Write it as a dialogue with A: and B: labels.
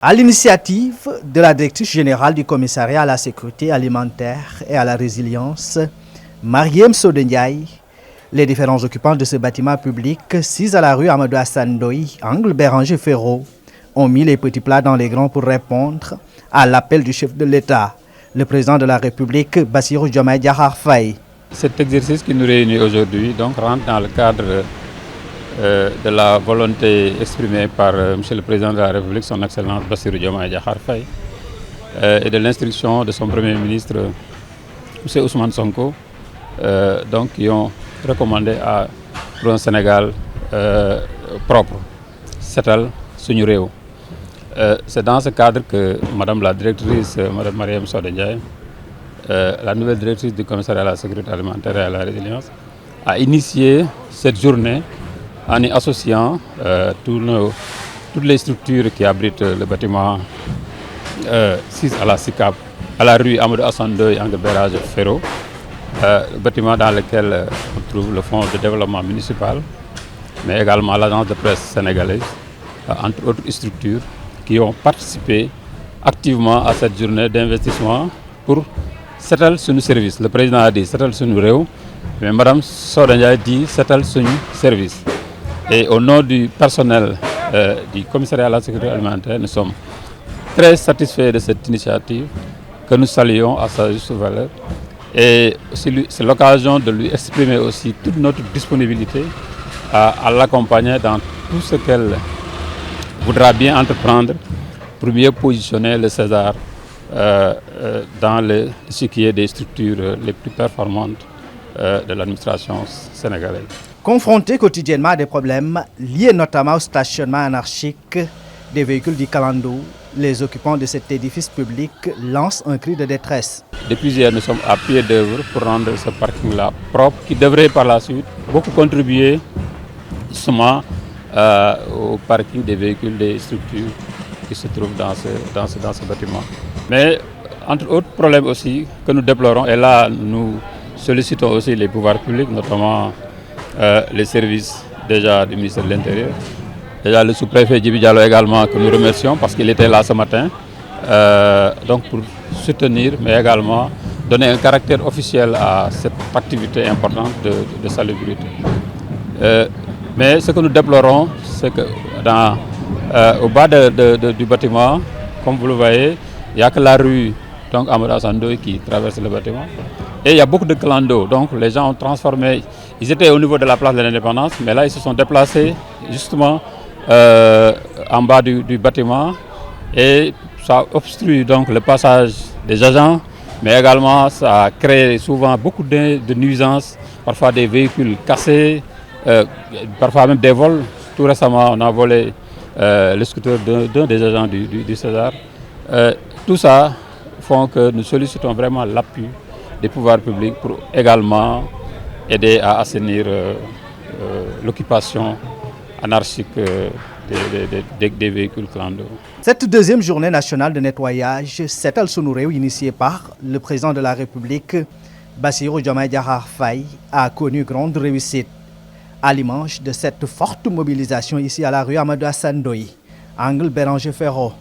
A: À l'initiative de la directrice générale du commissariat à la sécurité alimentaire et à la résilience, Mariam Sodendiaï, les différents occupants de ce bâtiment public, 6 à la rue Amadou Hassan Ndoye, angle Béranger Ferraud, ont mis les petits plats dans les grands pour répondre à l'appel du chef de l'État, le président de la République, Bassirou Diomaye Diakhar Faye.
B: Cet exercice qui nous réunit aujourd'hui rentre dans le cadre de la volonté exprimée par M. le Président de la République, son Excellence Bassirou Diomaye Diakhar Faye, et de l'instruction de son Premier ministre, M. Ousmane Sonko, qui ont recommandé pour un Sénégal propre, setal suñu réew. C'est dans ce cadre que Madame la directrice, Madame Mariam Sodendiaï, la nouvelle directrice du commissariat à la sécurité alimentaire et à la résilience, a initié cette journée en y associant toutes les structures qui abritent le bâtiment 6 à la SICAP, à la rue Amadou Hassan Ndoye, angle Béranger Ferraud, le bâtiment dans lequel on trouve le fonds de développement municipal, mais également l'agence de presse sénégalaise, entre autres structures qui ont participé activement à cette journée d'investissement pour setal suñu service. Le président a dit setal suñu réew, mais Madame Sodendiaï dit setal suñu service. Et au nom du personnel du commissariat à la sécurité alimentaire, nous sommes très satisfaits de cette initiative que nous saluons à sa juste valeur. Et c'est l'occasion de lui exprimer aussi toute notre disponibilité à l'accompagner dans tout ce qu'elle voudra bien entreprendre pour mieux positionner le César dans ce qui est des structures les plus performantes de l'administration sénégalaise.
A: Confrontés quotidiennement à des problèmes liés notamment au stationnement anarchique des véhicules du Kalando, les occupants de cet édifice public lancent un cri de détresse.
B: Depuis hier, nous sommes à pied d'œuvre pour rendre ce parking-là propre, qui devrait par la suite beaucoup contribuer justement au parking des véhicules des structures qui se trouvent dans ce bâtiment. Mais entre autres problèmes aussi que nous déplorons, et là nous sollicitons aussi les pouvoirs publics, notamment les services déjà du ministère de l'Intérieur. Déjà le sous-préfet Djibi Diallo également, que nous remercions parce qu'il était là ce matin, pour soutenir, mais également donner un caractère officiel à cette activité importante de salubrité. Mais ce que nous déplorons, c'est que au bas du bâtiment, comme vous le voyez, il n'y a que la rue Amadou Hassan Ndoye qui traverse le bâtiment. Et il y a beaucoup de clans. Donc les gens ont transformé, ils étaient au niveau de la place de l'Indépendance, mais là ils se sont déplacés justement en bas du bâtiment, et ça obstrue donc le passage des agents, mais également ça a créé souvent beaucoup de nuisances, parfois des véhicules cassés, parfois même des vols. Tout récemment on a volé le scooter d'un des agents du César. Tout ça font que nous sollicitons vraiment l'appui des pouvoirs publics pour également aider à assainir l'occupation anarchique des véhicules clando.
A: Cette deuxième journée nationale de nettoyage, Setal Suñu Réew, initiée par le président de la République, Bassirou Diomaye Diakhar Faye, a connu grande réussite. À l'image de cette forte mobilisation ici à la rue Amadou Hassan Ndoye, angle Béranger Ferraud.